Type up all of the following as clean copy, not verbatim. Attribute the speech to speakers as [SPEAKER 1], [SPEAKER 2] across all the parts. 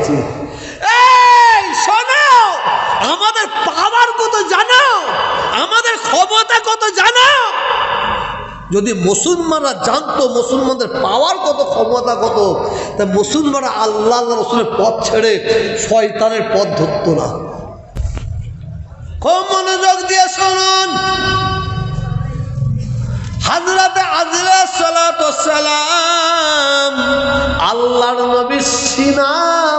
[SPEAKER 1] পেয়েছি। এই শোনো, আমাদের পাওয়ার কত জানো, আমাদের ক্ষমতা কত জানো। যদি মুসলমানরা জানতো মুসলমানদের পাওয়ার কত, ক্ষমতা কত, তা মুসলমানরা আল্লাহ রসুলের পথ ছেড়ে শয়তানের পথ ধরতো না। খুব মনোযোগ দিয়ে শুনুন। হযরত আজরাইল সালাতুস সালাম আল্লাহর নবীর সিনা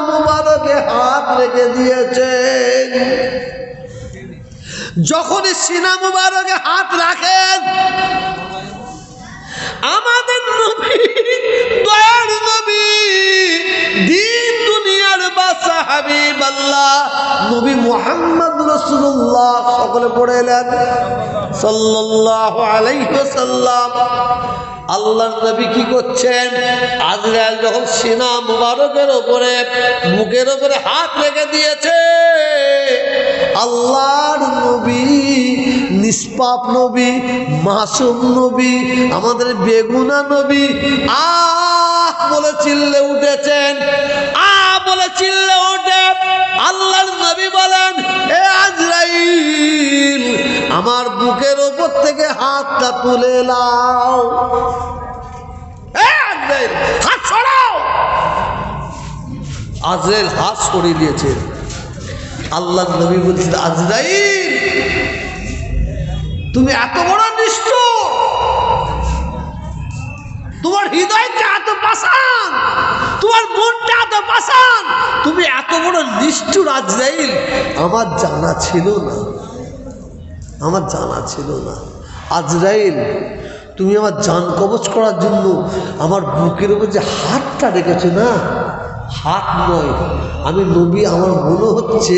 [SPEAKER 1] মুবারকে হাত রেখে দিয়েছেন। যখন সিনা মুবারকে হাত রাখেন, আমাদের নবী, দয়ার নবী, দিন দুনিয়ার বাদশা হাবিবাল্লাহ নবী মুহাম্মদ রাসূলুল্লাহ, সকলে পড়ে এলেন সাল্লাল্লাহু আলাইহি ওয়াসাল্লাম। আল্লাহর নবী কি করছেন? আজরাইল যখন সিনা মুবারকের উপরে, মুখের উপরে হাত রেখে দিয়েছে, আল্লাহর নবী, নিষ্পাপ নবী, মাসুম নবী, আমাদের বেগুনা নবী আহ বলে চিল্লে উঠেছেন। বলে চিল্লে উঠে আল্লাহর নবী বলেন, এ আজরাইল, আমার বুকের উপর থেকে হাতটা তুলে নাও। আজরাইল, হাত সরাও। আজরাইল হাত সরিয়ে দিয়েছে। আল্লাহর নবী বলছেন, আজরাইল, তুমি এত বড় নিষ্ঠুর, তোমার হৃদয়টা এত পাষাণ, তোমার মনটা এত পাষাণ, তুমি এত বড় নিষ্ঠুর আজরাইল, আমার জানা ছিল না, আমার জানা ছিল না। আজরাইল, তুমি আমার জান কবজ করার জন্য আমার বুকের উপর যে হাতটা রেখেছো না, হাত নয়, আমি নবী, আমার মনে হচ্ছে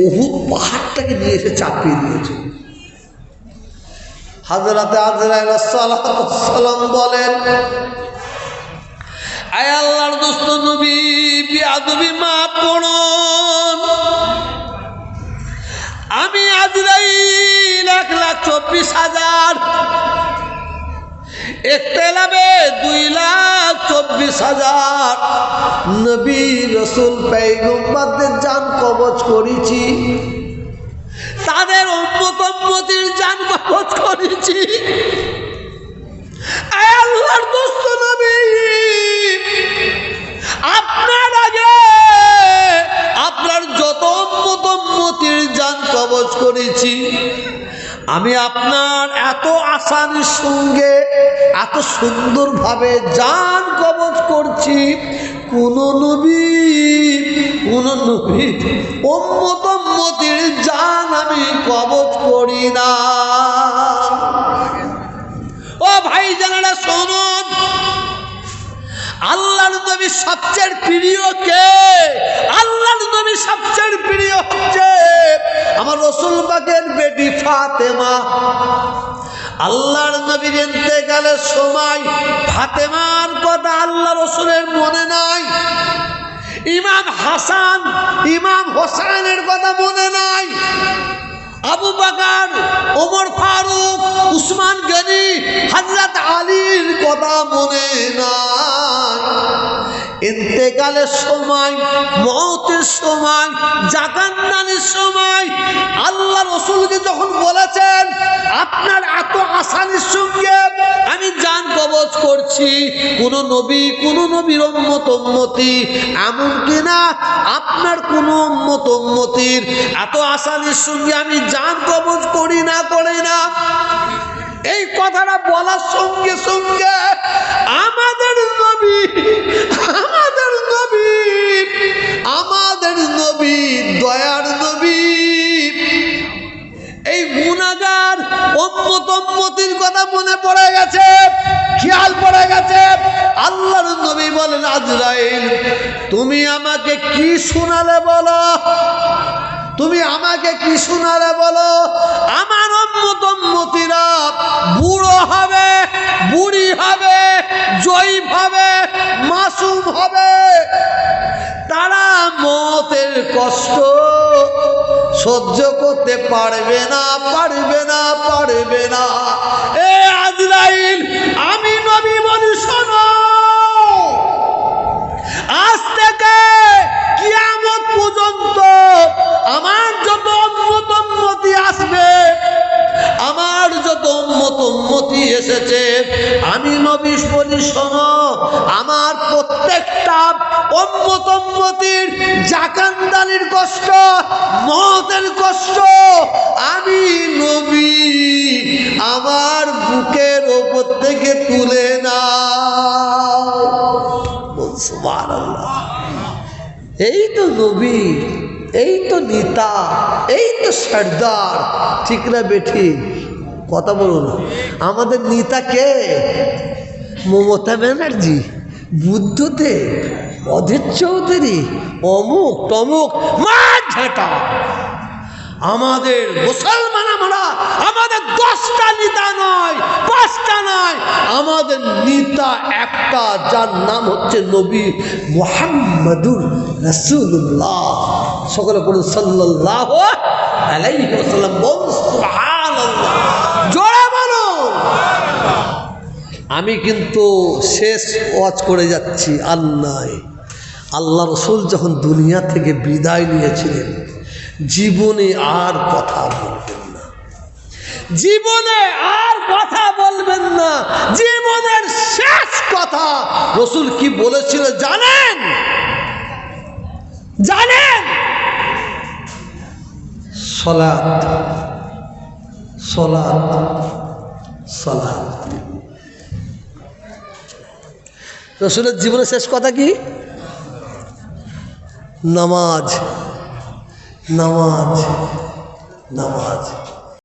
[SPEAKER 1] উহুদ পাহাড়টাকে নিয়ে এসে চাপিয়ে দিয়েছে। হযরত আজরাইল সালাতুস সালাম বলেন, আয় আল্লাহর দোস্ত নবী, বিয়াদবি মাফ করুন, আমি আজরাইল 1,24,000, একতেলাবে 2,24,000 নবী রাসূল পয়গম্বরদের জান কবজ করেছি, তাদের উম্মত উম্মতির জান কবজ করেছি। আয় আল্লাহর দোস্ত নবী, আপনার আগে আপনার যত উম্মত উম্মতির জান কবজ করেছি, আমি আপনার এত আসানির সঙ্গে এত সুন্দরভাবে জান কবজ করছি, কোন নবী উম্মত উম্মতির জান আমি কবজ করি না। ও ভাই জানেরা শুনুন, আল্লাহর নবী সবচেয়ে প্রিয় কে? আল্লাহর নবী সবচেয়ে প্রিয় হচ্ছে আমার রাসূল পাকের বেটি ফাতেমা। আল্লাহর নবীর ইন্তেকালের সময় ফাতেমার কথা আল্লাহ রাসূলের মনে নাই, ইমাম হাসান, ইমাম হোসেনের কথা মনে নাই, আবু বকর, ওমর ফারুক, উসমান গনি, হযরত আলীর কথা মনে নাই। ইন্তেকালের সময়, মওতের সময়, জাকান্নানের সময় আল্লাহ রাসূলকে যখন বলেছেন, আপনার এত আসানির সঙ্গে আমি জান কবজ করছি, কোন নবীর উম্মত উম্মতি এমন কিনা আপনার কোন উম্মত উম্মতির এত আসানির সঙ্গে আমি জান কবজ করি না। এই কথাটা বলার সঙ্গে সঙ্গে আমাদের নবী দয়ার নবী, এই গুনাহগার উম্মত উম্মতির কথা মনে পড়ে গেছে, খেয়াল পড়ে গেছে। আল্লাহর নবী বলেন, আজরাইল, তুমি আমাকে কি শোনালে বলো, তুমি আমাকে কি শোনালে বলো। আমার উম্মত উম্মতিরা বুড়ো হবে, বুড়ি হবে, জয়ীফ হবে, মাসুম হবে, তারা মওতের কষ্ট সহ্য করতে পারবে না। এ আজরাইল, আমি নবী বলি শোনো, আজ থেকে কিয়ামত উম্মতির জাকান্দানির কষ্ট, মওতের কষ্ট আমি নবী আমার বুকের ওপর থেকে তুলে নাও। সুবহানাল্লাহ। এই তো নবী, এই তো নেতা, এই তো সর্দার, ঠিক না বেঠি? কথা বলুন। আমাদের নেতা কে? মমতা ব্যানার্জি, বুদ্ধদেব, অধীর চৌধুরী, অমুক তমুক মাঠ ঝাঁটা। আমাদের মুসলমান আমরা, আমাদের 10টা নেতা নয়, 5টা নয়, আমাদের নেতা একটা, যার নাম হচ্ছে নবী মুহাম্মাদুর রাসূলুল্লাহ। সকলে বলুন সাল্লাল্লাহু আলাইহি ওয়াসাল্লাম। বলুন সুবহানাল্লাহ, জোরে বলুন। আমি কিন্তু শেষ ওয়াজ করে যাচ্ছি। আল্লাহ রসুল যখন দুনিয়া থেকে বিদায় নিয়েছিলেন, জীবনে আর কথা বলবেন না, জীবনে আর কথা বলবেন না। জীবনের শেষ কথা রসুল কি বলেছিল জানেন? জানেন? সলাত, সলাত, সলাত। রসুলের জীবনের শেষ কথা কি? নামাজ, নামাজ, নামাজ।